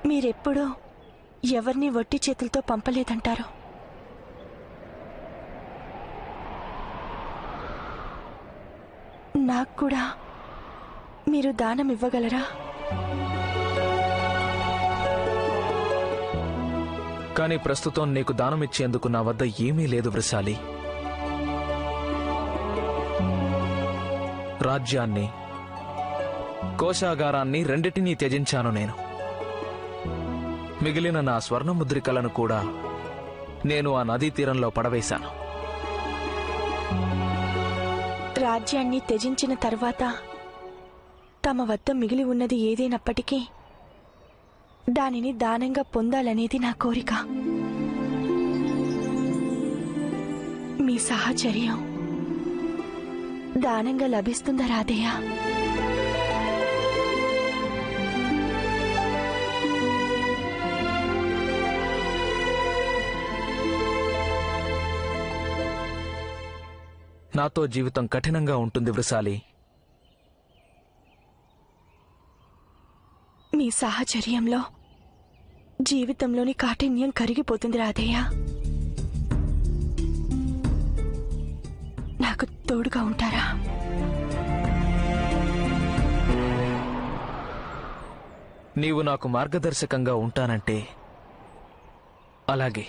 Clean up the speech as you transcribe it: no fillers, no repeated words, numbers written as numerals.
మీరెప్పుడూ ఎవరిని వట్టి చేతులతో పంపలేదంటారు. నాకు కూడా మీరు దానం ఇవ్వగలరా? కానీ ప్రస్తుతం నీకు దానం ఇచ్చేందుకు నా వద్ద ఏమీ లేదు వృషాలి. రాజ్యాన్ని, కోశాగారాన్ని రెండిటినీ త్యజించాను నేను. మిగిలిన నా స్వర్ణముద్రికలను కూడా నేను ఆ నదీ తీరంలో పడవేశాను. రాజ్యాన్ని త్యజించిన తర్వాత తమ వద్ద మిగిలి ఉన్నది ఏదైనప్పటికీ దానిని దానంగా పొందాలనేది నా కోరిక. మీ సాహచర్యం దానంగా లభిస్తుందా రాధేయ? నాతో జీవితం కఠినంగా ఉంటుంది వృషాలి. మీ సాహచర్యంలో జీవితంలోని కాఠిన్యం కరిగిపోతుంది రాధేయ. నాకు తోడుగా ఉంటారా? నీవు నాకు మార్గదర్శకంగా ఉంటానంటే అలాగే.